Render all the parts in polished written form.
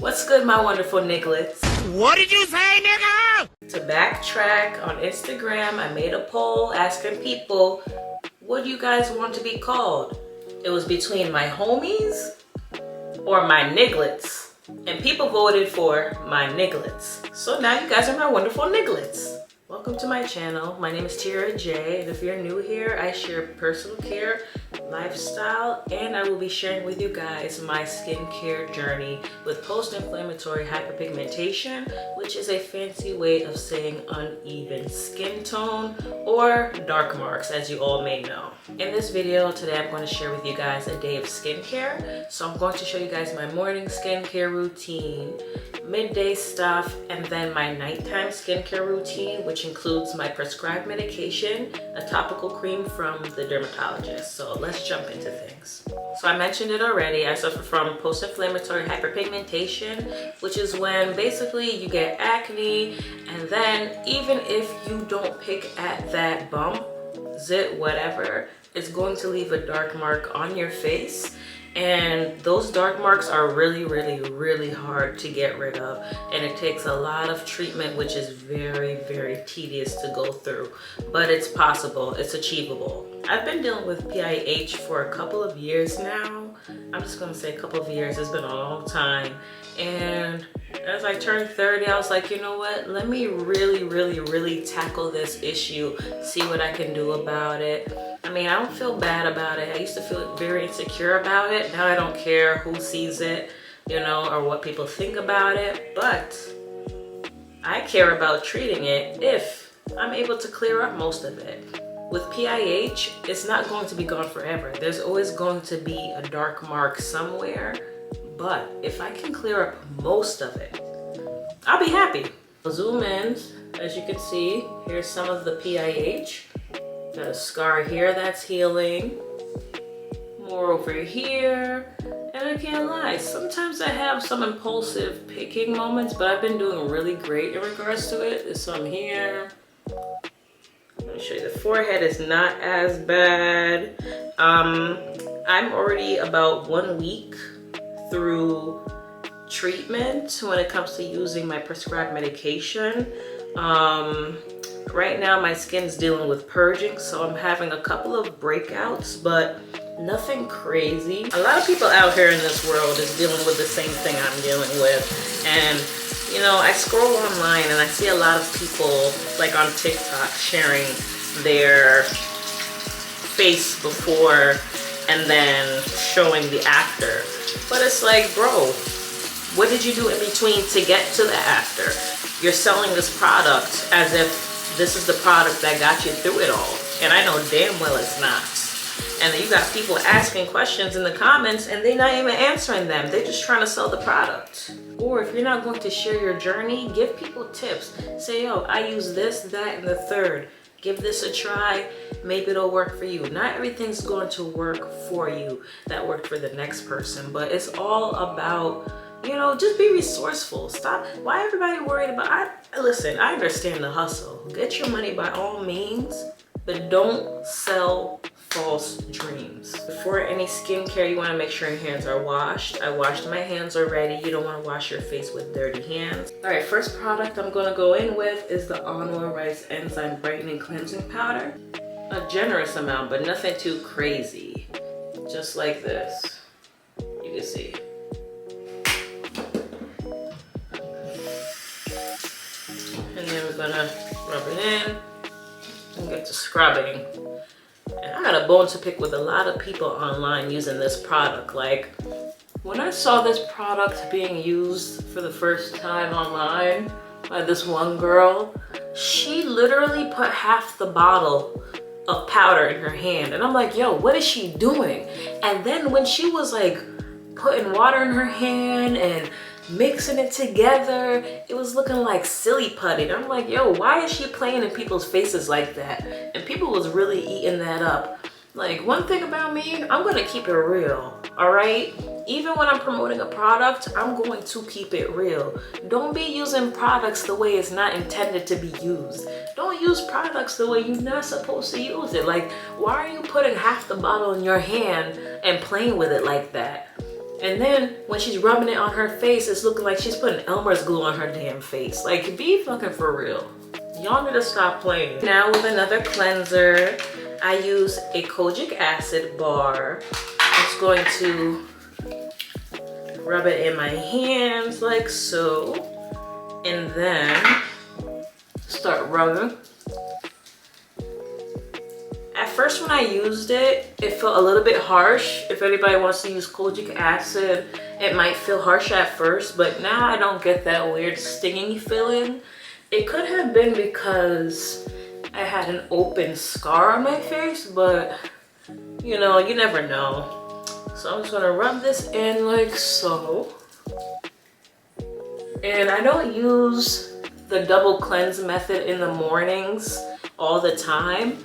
What's good, my wonderful nigglets? What did you say, nigga? To backtrack, on Instagram, I made a poll asking people, what do you guys want to be called? It was between my homies or my nigglets. And people voted for my nigglets. So now you guys are my wonderful nigglets. Welcome to my channel. My name is Tira J, and if you're new here, I share personal care, lifestyle, and I will be sharing with you guys my skincare journey with post-inflammatory hyperpigmentation, which is a fancy way of saying uneven skin tone or dark marks, as you all may know. In this video today, I'm going to share with you guys a day of skincare. So I'm going to show you guys my morning skincare routine, midday stuff, and then my nighttime skincare routine, which includes my prescribed medication, a topical cream from the dermatologist. So let's jump into things. So I mentioned it already, I suffer from post-inflammatory hyperpigmentation, which is when basically you get acne, and then even if you don't pick at that bump, zit, whatever, it's going to leave a dark mark on your face. And those dark marks are really hard to get rid of, and it takes a lot of treatment, which is very tedious to go through, but it's possible, it's achievable. I've been dealing with PIH for a couple of years now. I'm just gonna say a couple of years, it's been a long time. And as I turned 30, I was like, you know what, let me really tackle this issue, see what I can do about it. I mean, I don't feel bad about it. I used to feel very insecure about it. Now I don't care who sees it, you know, or what people think about it, but I care about treating it if I'm able to clear up most of it. With PIH, it's not going to be gone forever. There's always going to be a dark mark somewhere, but if I can clear up most of it, I'll be happy. I'll zoom in. As you can see, here's some of the PIH. Got a scar here that's healing. More over here. And I can't lie, sometimes I have some impulsive picking moments, but I've been doing really great in regards to it. There's some here. Let me show you, the forehead is not as bad. I'm already about 1 week through treatment when it comes to using my prescribed medication. Right now my skin's dealing with purging, so I'm having a couple of breakouts, but nothing crazy. A lot of people out here in this world is dealing with the same thing I'm dealing with. And you know, I scroll online and I see a lot of people like on TikTok sharing their face before and then showing the after. But it's like, bro, what did you do in between to get to the after? You're selling this product as if this is the product that got you through it all. And I know damn well it's not. And then you got people asking questions in the comments and they're not even answering them. They're just trying to sell the product. Or if you're not going to share your journey, give people tips. Say, yo, I use this, that, and the third. Give this a try. Maybe it'll work for you. Not everything's going to work for you that worked for the next person, but it's all about, you know, just be resourceful. Stop. Why everybody worried about, listen, I understand the hustle. Get your money by all means, but don't sell false dreams. Before any skincare, you want to make sure your hands are washed. I washed my hands already. You don't want to wash your face with dirty hands. All right, first product I'm going to go in with is the Anua Rice Enzyme Brightening Cleansing Powder. A generous amount, but nothing too crazy. Just like this. You can see. And then we're gonna rub it in and get to scrubbing. And I got a bone to pick with a lot of people online using this product. Like, when I saw this product being used for the first time online by this one girl, she literally put half the bottle of powder in her hand. And I'm like, yo, what is she doing? And then when she was like putting water in her hand and mixing it together, it was looking like silly putty. I'm like, yo, why is she playing in people's faces like that? And people was really eating that up. Like, one thing about me, I'm gonna keep it real, all right? Even when I'm promoting a product, I'm going to keep it real. Don't be using products the way it's not intended to be used. Don't use products the way you're not supposed to use it. Like, why are you putting half the bottle in your hand and playing with it like that? And then when she's rubbing it on her face, it's looking like she's putting Elmer's glue on her damn face. Like, be fucking for real. Y'all need to stop playing. Now with another cleanser, I use a Kojic acid bar. I'm just going to rub it in my hands like so. And then start rubbing. At first when I used it, it felt a little bit harsh. If anybody wants to use Kojic acid, it might feel harsh at first, but now I don't get that weird stinging feeling. It could have been because I had an open scar on my face, but you know, you never know. So I'm just gonna rub this in like so. And I don't use the double cleanse method in the mornings all the time.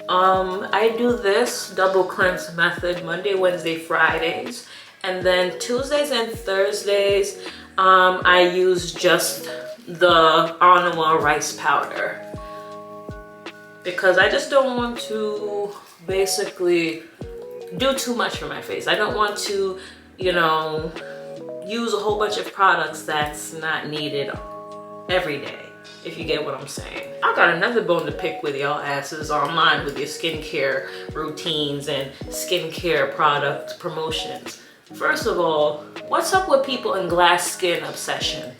I do this double cleanse method Monday, Wednesday, Fridays, and then Tuesdays and Thursdays I use just the Anua rice powder because I just don't want to basically do too much for my face. I don't want to, you know, use a whole bunch of products that's not needed every day, if you get what I'm saying. I got another bone to pick with y'all asses online with your skincare routines and skincare product promotions. First of all, what's up with people in glass skin obsession?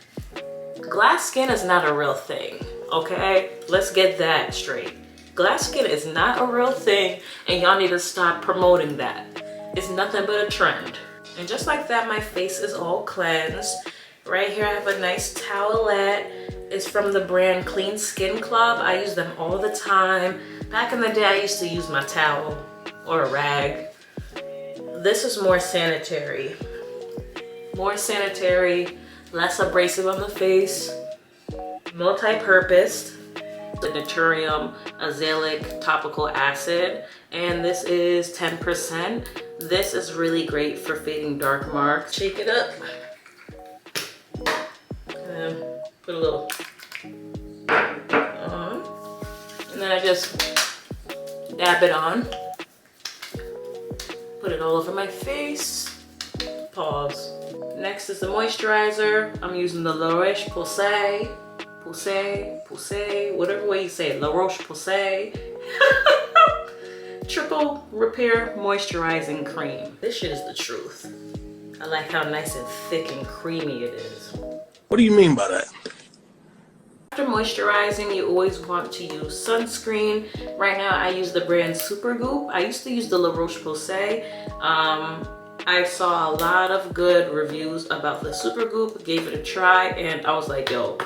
Glass skin is not a real thing, okay? Let's get that straight. Glass skin is not a real thing, and y'all need to stop promoting that. It's nothing but a trend. And just like that, my face is all cleansed. Right here, I have a nice towelette. It's from the brand Clean Skin Club. I use them all the time. Back in the day, I used to use my towel or a rag. This is more sanitary. More sanitary, less abrasive on the face, multi-purpose. The Naturium Azelaic topical acid, and this is 10%. This is really great for fading dark marks. Shake it up. And put a little on. And then I just dab it on. Put it all over my face. Pause. Next is the moisturizer. I'm using the Roche-Posay. Posay, whatever way you say it, Roche-Posay. Triple Repair Moisturizing Cream. This shit is the truth. I like how nice and thick and creamy it is. What do you mean by that? After moisturizing, you always want to use sunscreen. Right now, I use the brand Supergoop. I used to use the La Roche-Posay. I saw a lot of good reviews about the Supergoop, gave it a try, and I was like, yo,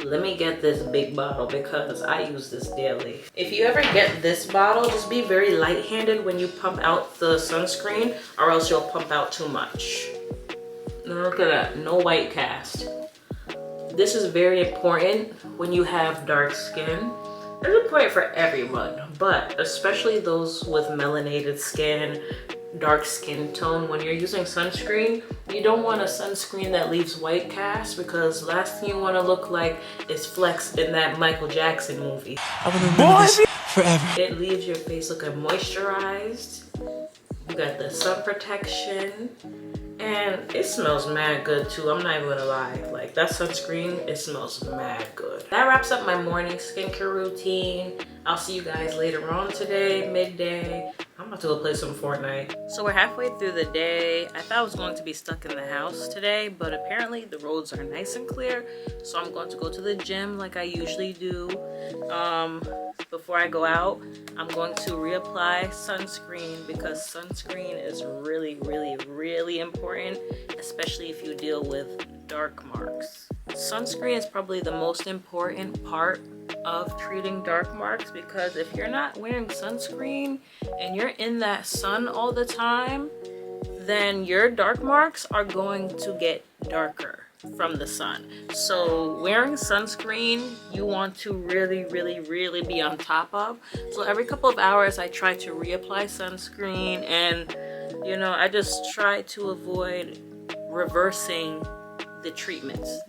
let me get this big bottle because I use this daily. If you ever get this bottle, just be very light-handed when you pump out the sunscreen, or else you'll pump out too much. Look at that, no white cast. This is very important when you have dark skin. It's important for everyone, but especially those with melanated skin, dark skin tone. When you're using sunscreen, you don't want a sunscreen that leaves white cast, because last thing you want to look like is Flex in that Michael Jackson movie. I will remember this forever. It leaves your face looking moisturized. You got the sun protection, and it smells mad good too. I'm not even gonna lie, like that sunscreen, it smells mad good. That wraps up my morning skincare routine. I'll see you guys later on today, midday. I'm about to go play some Fortnite. So we're halfway through the day. I thought I was going to be stuck in the house today, but apparently the roads are nice and clear. So I'm going to go to the gym like I usually do. Before I go out, I'm going to reapply sunscreen, because sunscreen is really, really, really important, especially if you deal with dark marks. Sunscreen is probably the most important part of treating dark marks, because if you're not wearing sunscreen and you're in that sun all the time, then your dark marks are going to get darker from the sun. So wearing sunscreen, you want to really, really, really be on top of. So every couple of hours I try to reapply sunscreen, and you know, I just try to avoid reversing the treatments.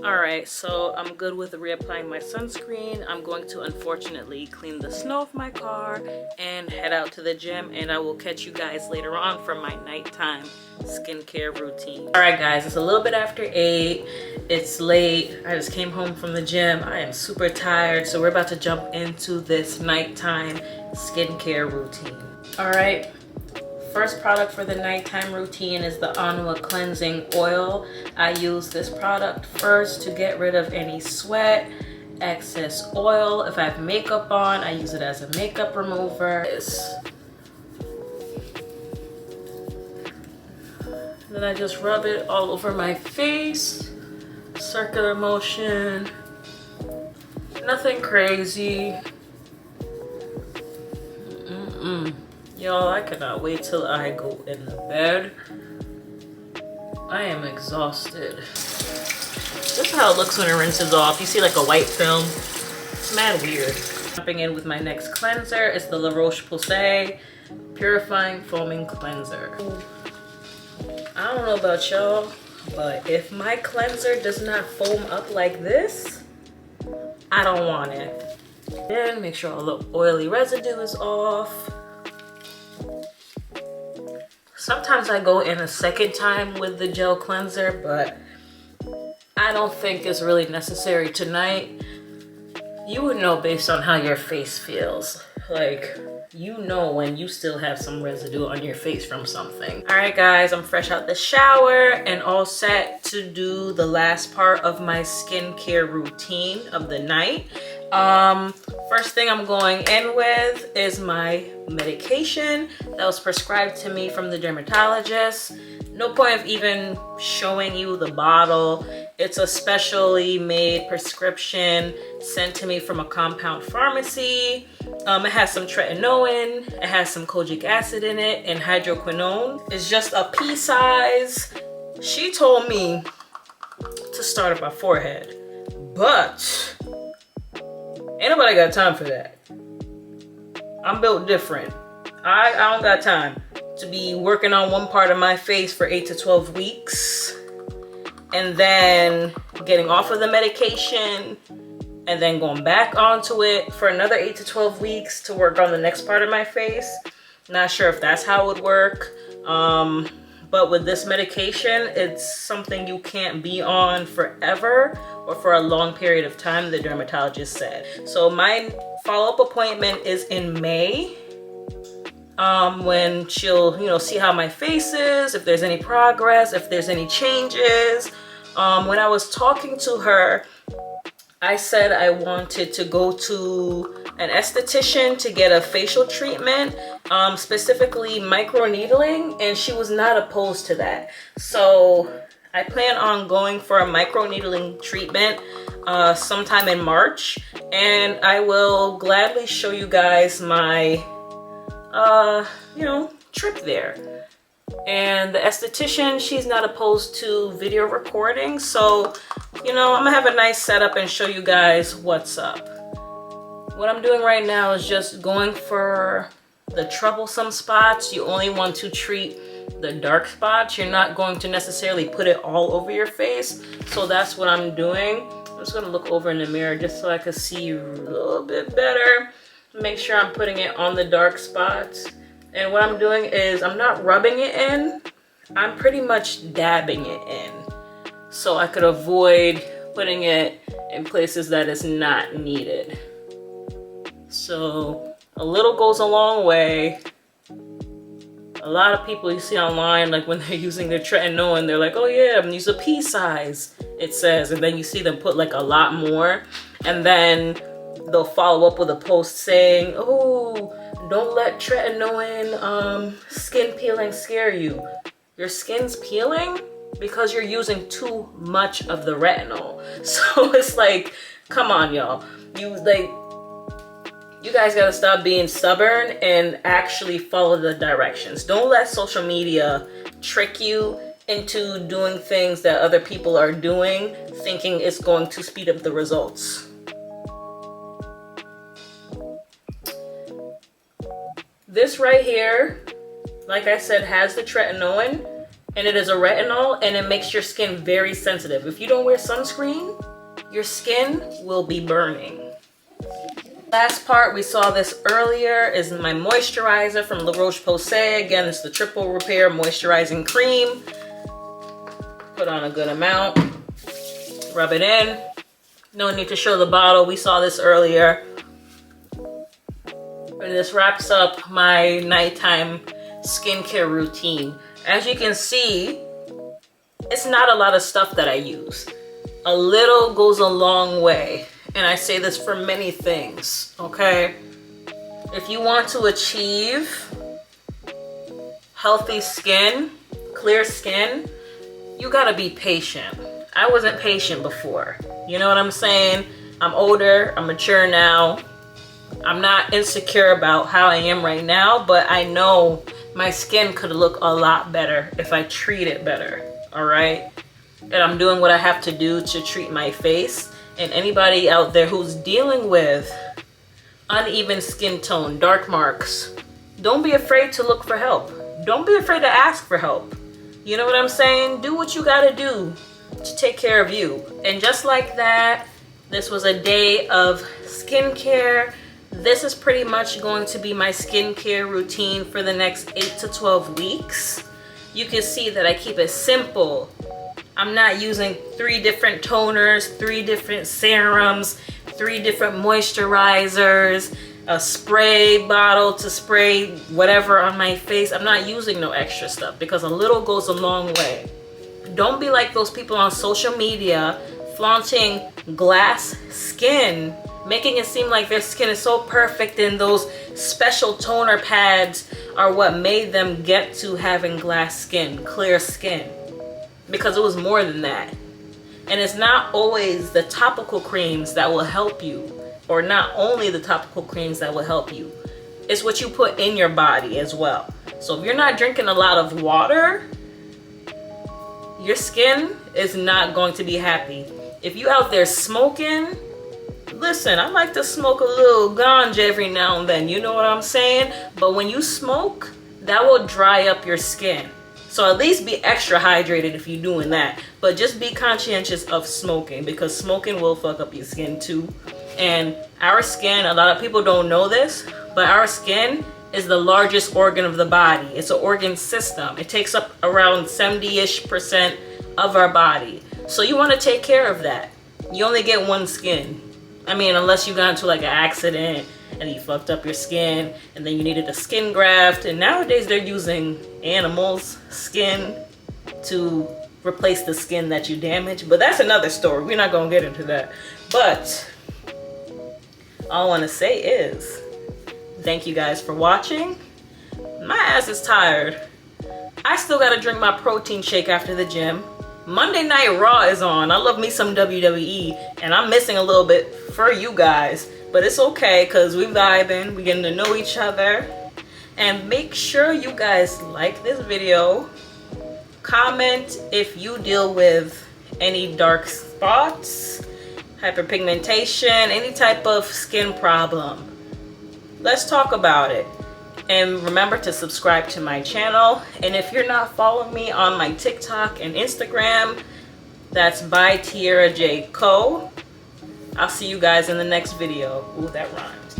Alright, so I'm good with reapplying my sunscreen. I'm going to unfortunately clean the snow off my car and head out to the gym, and I will catch you guys later on for my nighttime skincare routine. Alright guys, it's a little bit after 8. It's late. I just came home from the gym. I am super tired, so we're about to jump into this nighttime skincare routine. Alright. First product for the nighttime routine is the Anua cleansing oil. I use this product first to get rid of any sweat, excess oil. If I have makeup on, I use it as a makeup remover. Then I just rub it all over my face, circular motion, nothing crazy. Y'all, I cannot wait till I go in the bed. I am exhausted. This is how it looks when it rinses off. You see like a white film. It's mad weird. Jumping in with my next cleanser. It's the Roche-Posay Purifying Foaming Cleanser. I don't know about y'all, but if my cleanser does not foam up like this, I don't want it. Then make sure all the oily residue is off. Sometimes I go in a second time with the gel cleanser, but I don't think it's really necessary tonight. You would know based on how your face feels. Like, you know when you still have some residue on your face from something. All right, guys, I'm fresh out the shower and all set to do the last part of my skincare routine of the night. First thing I'm going in with is my medication that was prescribed to me from the dermatologist. No point of even showing you the bottle. It's a specially made prescription sent to me from a compound pharmacy. It has some tretinoin, it has some kojic acid in it, and hydroquinone. It's just a pea size. She told me to start at my forehead, but ain't nobody got time for that. I'm built different. I don't got time to be working on one part of my face for 8 to 12 weeks and then getting off of the medication and then going back onto it for another 8 to 12 weeks to work on the next part of my face. Not sure if that's how it would work. But with this medication, it's something you can't be on forever or for a long period of time, the dermatologist said. So my follow-up appointment is in May, when she'll, see how my face is, if there's any progress, if there's any changes. When I was talking to her, I said I wanted to go to an esthetician to get a facial treatment, specifically microneedling, and she was not opposed to that. So I plan on going for a microneedling treatment sometime in March, and I will gladly show you guys my, trip there. And the esthetician, she's not opposed to video recording, so I'm gonna have a nice setup and show you guys what's up. What I'm doing right now is just going for the troublesome spots. You only want to treat the dark spots. You're not going to necessarily put it all over your face, so that's what I'm doing. I'm just gonna look over in the mirror just so I can see you a little bit better. Make sure I'm putting it on the dark spots. And what I'm doing is I'm not rubbing it in, I'm pretty much dabbing it in, so I could avoid putting it in places that is not needed. So a little goes a long way. A lot of people you see online, like when they're using their tretinoin, they're like, oh yeah, I'm using a pea size, it says, and then you see them put like a lot more, and then they'll follow up with a post saying, oh, don't let tretinoin skin peeling scare you. Your skin's peeling because you're using too much of the retinol. So it's like, come on, y'all. You guys gotta stop being stubborn and actually follow the directions. Don't let social media trick you into doing things that other people are doing, thinking it's going to speed up the results. This right here, like I said, has the tretinoin, And it is a retinol, and it makes your skin very sensitive. If you don't wear sunscreen, your skin will be burning. Last part, we saw this earlier, is my moisturizer from Roche-Posay. Again, it's the Triple Repair Moisturizing Cream. Put on a good amount. Rub it in. No need to show the bottle. We saw this earlier. And this wraps up my nighttime skincare routine. As you can see, it's not a lot of stuff that I use. A little goes a long way. And I say this for many things, okay? If you want to achieve healthy skin, clear skin, you gotta be patient. I wasn't patient before. You know what I'm saying? I'm older, I'm mature now. I'm not insecure about how I am right now, but I know my skin could look a lot better if I treat it better, all right? And I'm doing what I have to do to treat my face. And anybody out there who's dealing with uneven skin tone, dark marks, don't be afraid to look for help. Don't be afraid to ask for help. You know what I'm saying? Do what you gotta do to take care of you. And just like that, this was a day of skincare. This is pretty much going to be my skincare routine for the next 8 to 12 weeks. You can see that I keep it simple. I'm not using 3 different toners, 3 different serums, 3 different moisturizers, a spray bottle to spray whatever on my face. I'm not using no extra stuff because a little goes a long way. Don't be like those people on social media flaunting glass skin, making it seem like their skin is so perfect and those special toner pads are what made them get to having glass skin, clear skin. Because it was more than that. And it's not always the topical creams that will help you, or not only the topical creams that will help you. It's what you put in your body as well. So if you're not drinking a lot of water, your skin is not going to be happy. If you out there smoking, listen, I like to smoke a little ganja every now and then, you know what I'm saying? But when you smoke, that will dry up your skin. So at least be extra hydrated if you're doing that. But just be conscientious of smoking, because smoking will fuck up your skin too. And our skin, a lot of people don't know this, but our skin is the largest organ of the body. It's an organ system. It takes up around 70-ish% of our body. So you want to take care of that. You only get one skin. I mean, unless you got into like an accident and you fucked up your skin and then you needed a skin graft. And nowadays they're using animals' skin to replace the skin that you damaged. But that's another story. We're not gonna get into that. But all I wanna say is, thank you guys for watching. My ass is tired. I still gotta drink my protein shake after the gym. Monday Night Raw is on. I love me some WWE, and I'm missing a little bit for you guys. But it's okay, because we vibing, we getting to know each other. And make sure you guys like this video. Comment if you deal with any dark spots, hyperpigmentation, any type of skin problem. Let's talk about it. And remember to subscribe to my channel. And if you're not following me on my TikTok and Instagram, that's by Tiara J. Co. I'll see you guys in the next video. Ooh, that rhymes.